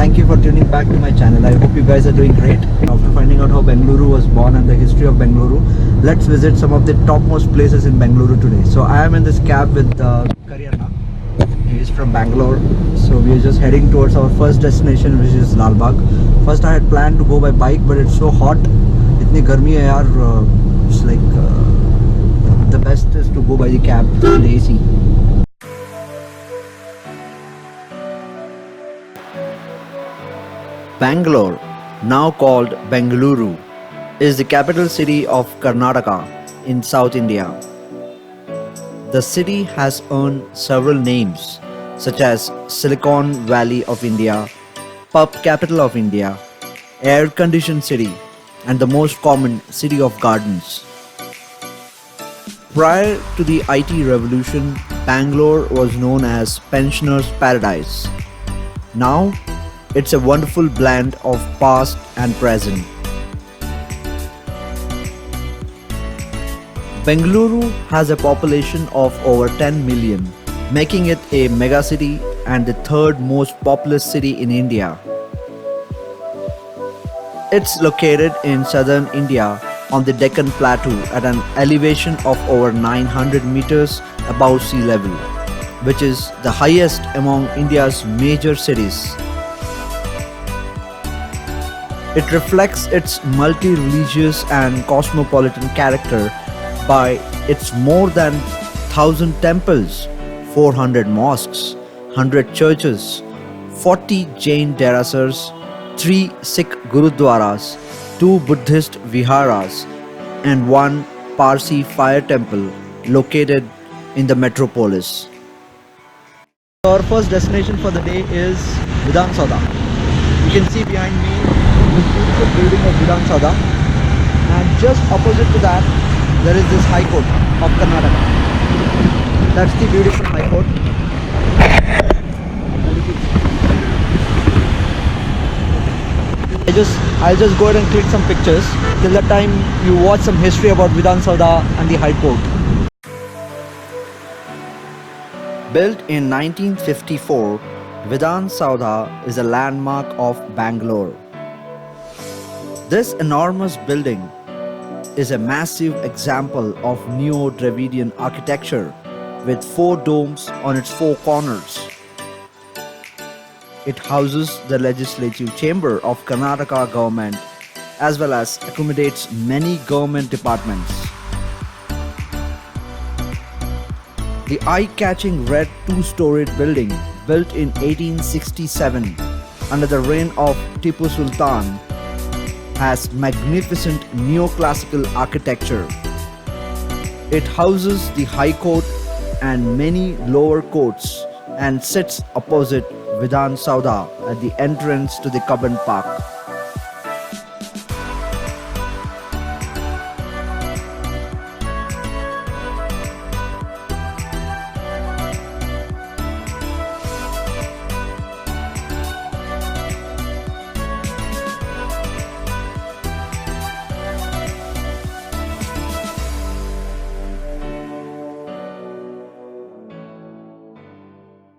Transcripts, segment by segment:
Thank you for tuning back to my channel. I hope you guys are doing great. After finding out how Bengaluru was born and the history of Bengaluru, let's visit some of the topmost places in Bengaluru today. So I am in this cab with Karyanna. He is from Bangalore. So we are just heading towards our first destination, which is Lalbagh. First I had planned to go by bike, but it's so hot. Itni garmi hai yaar. It's like the best is to go by the cab in the AC. Bangalore, now called Bengaluru, is the capital city of Karnataka in South India. The city has earned several names such as Silicon Valley of India, Pub Capital of India, Air Conditioned City, and the most common City of Gardens. Prior to the IT revolution, Bangalore was known as Pensioners' Paradise. Now, it's a wonderful blend of past and present. Bengaluru has a population of over 10 million, making it a megacity and the third most populous city in India. It's located in southern India on the Deccan Plateau at an elevation of over 900 meters above sea level, which is the highest among India's major cities. It reflects its multi-religious and cosmopolitan character by its more than 1,000 temples, 400 mosques, 100 churches, 40 Jain derasars, 3 Sikh gurdwaras, 2 Buddhist viharas, and 1 Parsi fire temple located in the metropolis. Our first destination for the day is Vidhana Soudha. You can see behind me this beautiful building of Vidhana Soudha, and just opposite to that there is this High Court of Karnataka. That's the beautiful High Court. I'll just go ahead and click some pictures. Till that time you watch some history about Vidhana Soudha and the High Court. Built in 1954, Vidhana Soudha is a landmark of Bangalore. This enormous building is a massive example of Neo-Dravidian architecture with 4 domes on its 4 corners. It houses the legislative chamber of Karnataka government as well as accommodates many government departments. The eye-catching red 2-storied building built in 1867 under the reign of Tipu Sultan has magnificent neoclassical architecture. It houses the High Court and many lower courts and sits opposite Vidhana Soudha at the entrance to the Cubbon Park.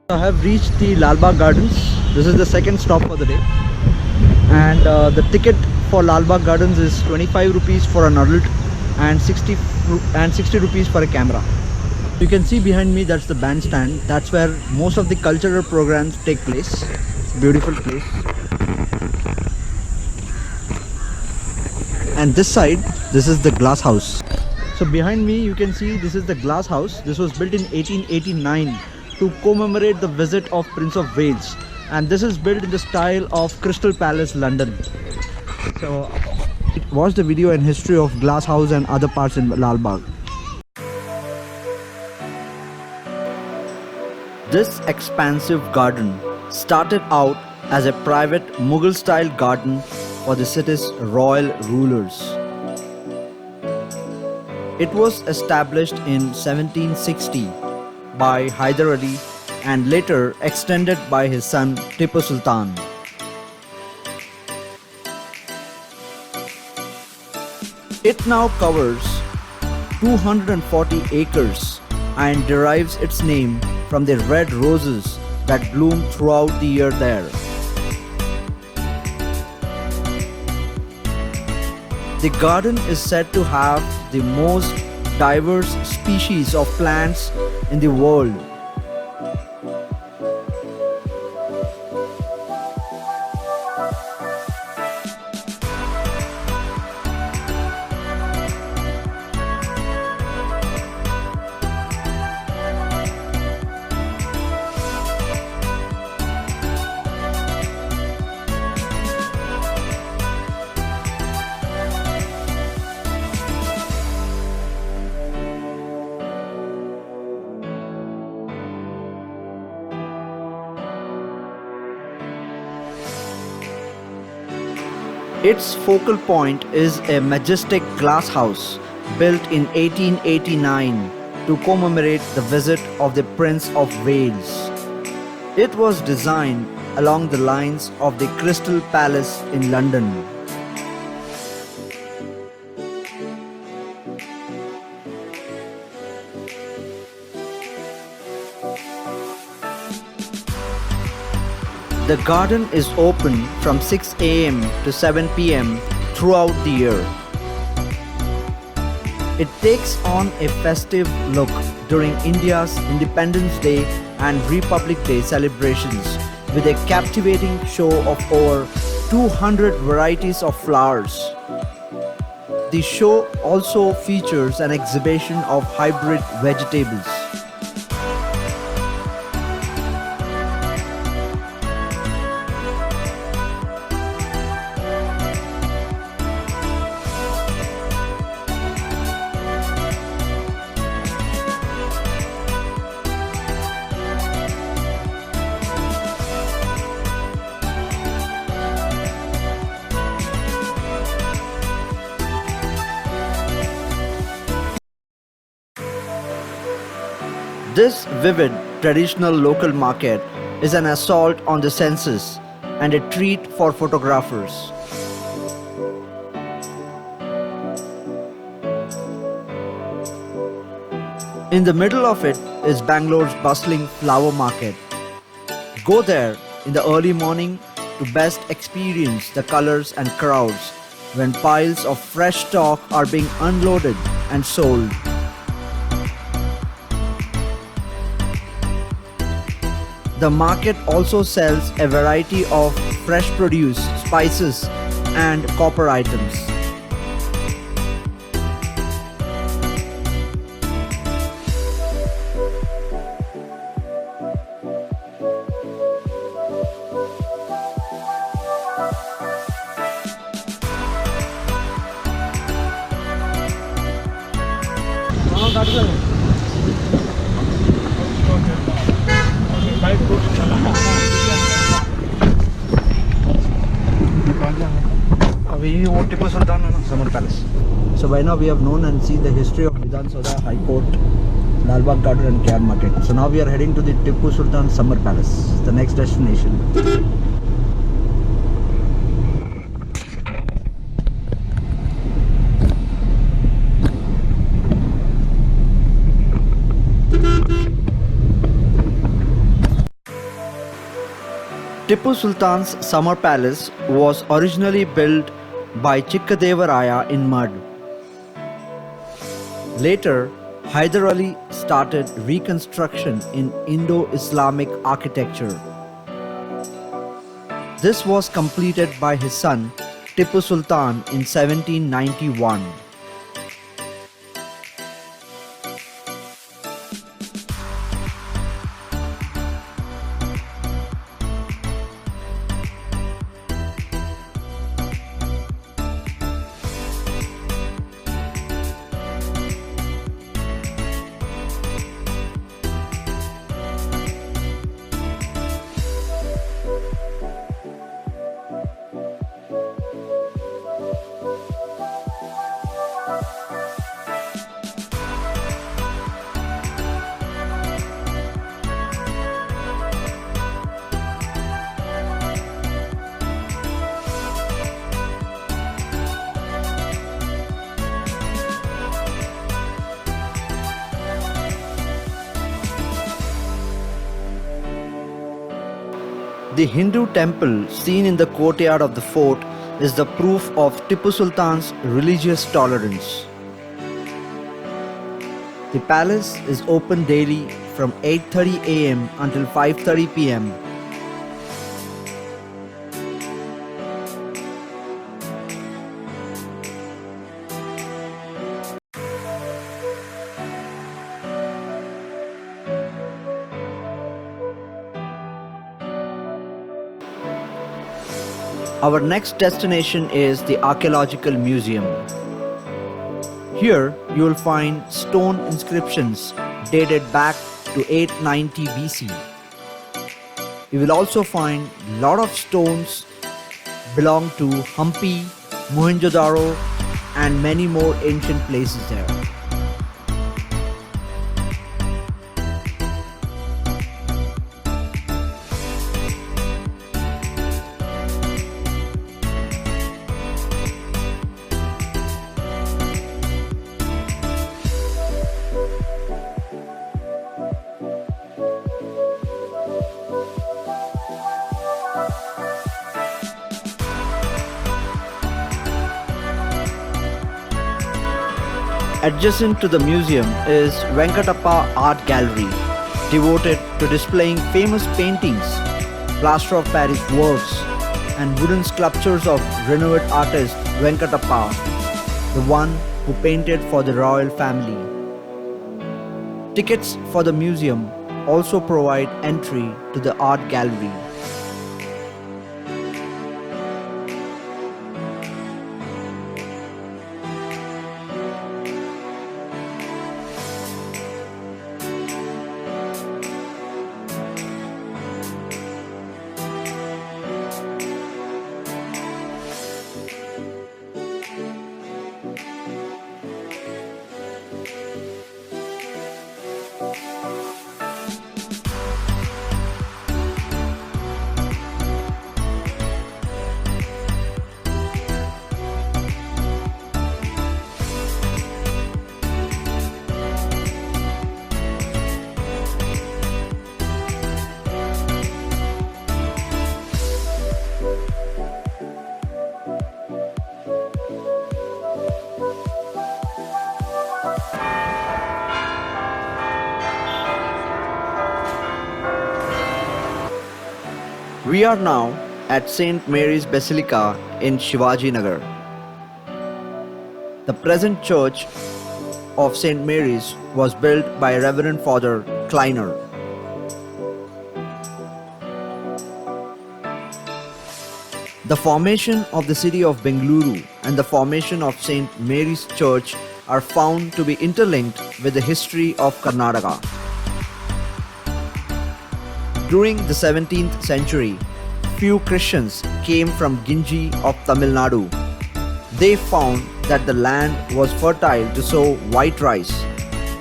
I have reached the Lalbagh Gardens. This is the second stop for the day, and the ticket for Lalbagh Gardens is 25 rupees for an adult and 60 rupees for a camera. You can see behind me, that's the bandstand. That's where most of the cultural programs take place. Beautiful place. And this side, this is the glass house. So behind me you can see this is the glass house. This was built in 1889 to commemorate the visit of Prince of Wales, and this is built in the style of Crystal Palace, London. So watch the video and history of glass house and other parts in Lalbagh. This expansive garden started out as a private Mughal style garden for the city's royal rulers. It was established in 1760 by Hyder Ali and later extended by his son Tipu Sultan. It now covers 240 acres and derives its name from the red roses that bloom throughout the year there. The garden is said to have the most diverse species of plants in the world. Its focal point is a majestic glass house built in 1889 to commemorate the visit of the Prince of Wales. It was designed along the lines of the Crystal Palace in London. The garden is open from 6 am to 7 pm throughout the year. It takes on a festive look during India's Independence Day and Republic Day celebrations with a captivating show of over 200 varieties of flowers. The show also features an exhibition of hybrid vegetables. This vivid traditional local market is an assault on the senses and a treat for photographers. In the middle of it is Bangalore's bustling flower market. Go there in the early morning to best experience the colors and crowds when piles of fresh stock are being unloaded and sold. The market also sells a variety of fresh produce, spices, and copper items. We are Tipu Sultan Summer Palace. So by now we have known and seen the history of Vidhana Soudha, High Court, Lalbagh Garden and Kyan Market. So now we are heading to the Tipu Sultan Summer Palace, the next destination. Tipu Sultan's summer palace was originally built by Chikkadevaraya in mud. Later, Hyder Ali started reconstruction in Indo-Islamic architecture. This was completed by his son Tipu Sultan in 1791. The Hindu temple seen in the courtyard of the fort is the proof of Tipu Sultan's religious tolerance. The palace is open daily from 8:30 a.m. until 5:30 p.m. Our next destination is the Archaeological Museum. Here you will find stone inscriptions dated back to 890 BC. You will also find a lot of stones belong to Hampi, Mohenjo-daro and many more ancient places there. Adjacent to the museum is Venkatappa Art Gallery, devoted to displaying famous paintings, plaster of Paris works, and wooden sculptures of renowned artist Venkatappa, the one who painted for the royal family. Tickets for the museum also provide entry to the art gallery. We are now at St. Mary's Basilica in Shivaji Nagar. The present church of St. Mary's was built by Reverend Father Kleiner. The formation of the city of Bengaluru and the formation of St. Mary's Church are found to be interlinked with the history of Karnataka. During the 17th century, few Christians came from Ginji of Tamil Nadu. They found that the land was fertile to sow white rice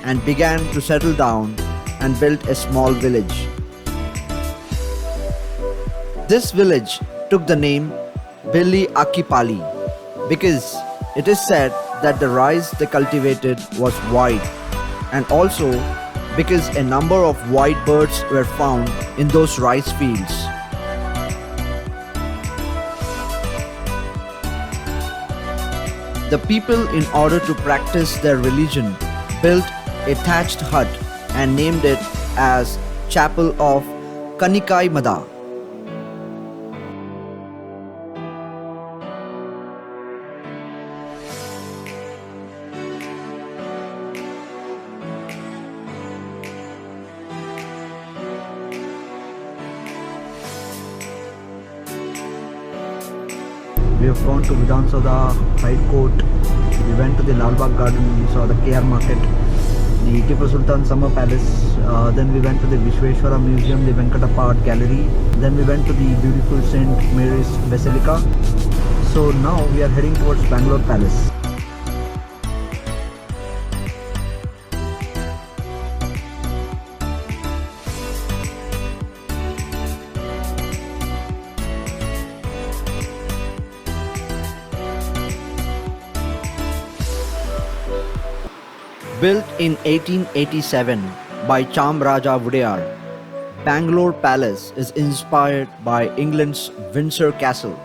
and began to settle down and built a small village. This village took the name Billi Akipali because it is said that the rice they cultivated was white, and also because a number of white birds were found in those rice fields. The people, in order to practice their religion, built a thatched hut and named it as Chapel of Kanikai Mada. We have gone to Vidhana Soudha, High Court. We went to the Lalbagh garden. We saw the KR market, the Tipu Sultan Summer Palace. Then we went to the Vishweshwara Museum, the Venkatappa Art Gallery. Then we went to the beautiful St. Mary's Basilica. So now we are heading towards Bangalore Palace. Built in 1887 by Cham Raja Wodeyar, Bangalore Palace is inspired by England's Windsor Castle.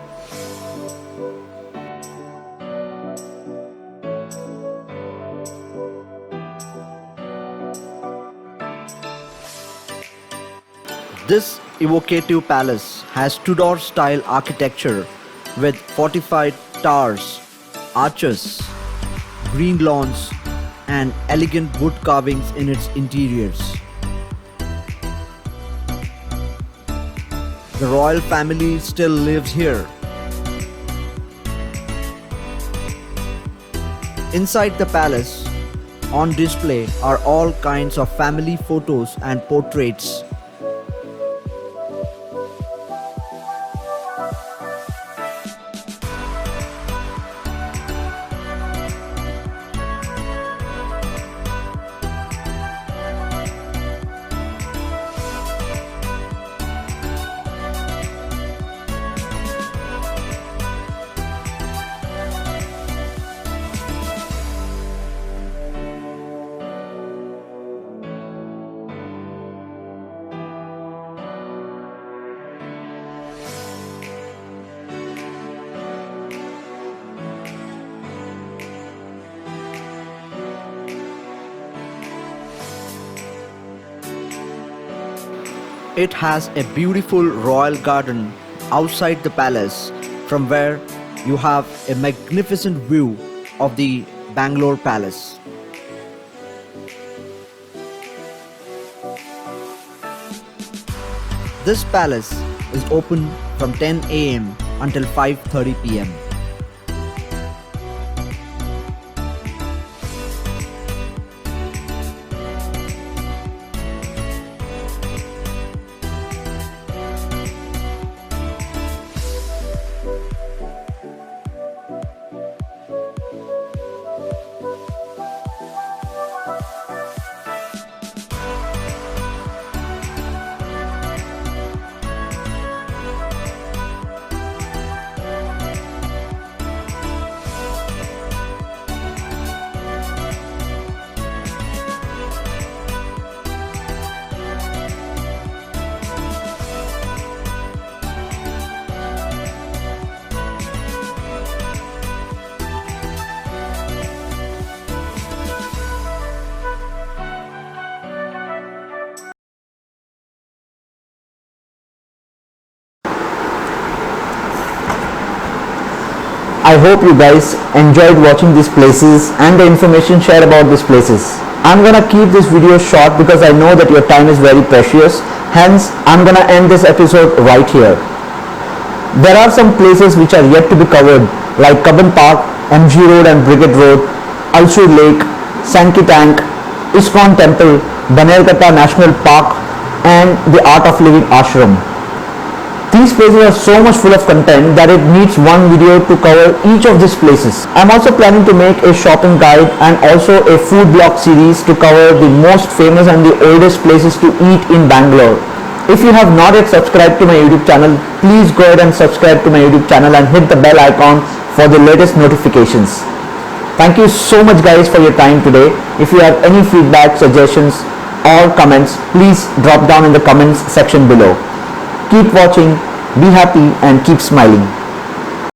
This evocative palace has Tudor style architecture with fortified towers, arches, green lawns, and elegant wood carvings in its interiors. The royal family still lives here. Inside the palace, on display are all kinds of family photos and portraits. It has a beautiful royal garden outside the palace from where you have a magnificent view of the Bangalore Palace. This palace is open from 10 a.m. until 5:30 p.m. I hope you guys enjoyed watching these places and the information shared about these places. I'm gonna keep this video short because I know that your time is very precious. Hence, I'm gonna end this episode right here. There are some places which are yet to be covered like Cubbon Park, MG Road and Brigade Road, Alsur Lake, Sankey Tank, ISKCON Temple, Bangalore National Park and the Art of Living Ashram. These places are so much full of content that it needs one video to cover each of these places. I'm also planning to make a shopping guide and also a food blog series to cover the most famous and the oldest places to eat in Bangalore. If you have not yet subscribed to my YouTube channel, please go ahead and subscribe to my YouTube channel and hit the bell icon for the latest notifications. Thank you so much guys for your time today. If you have any feedback, suggestions or comments, please drop down in the comments section below. Keep watching, be happy and keep smiling.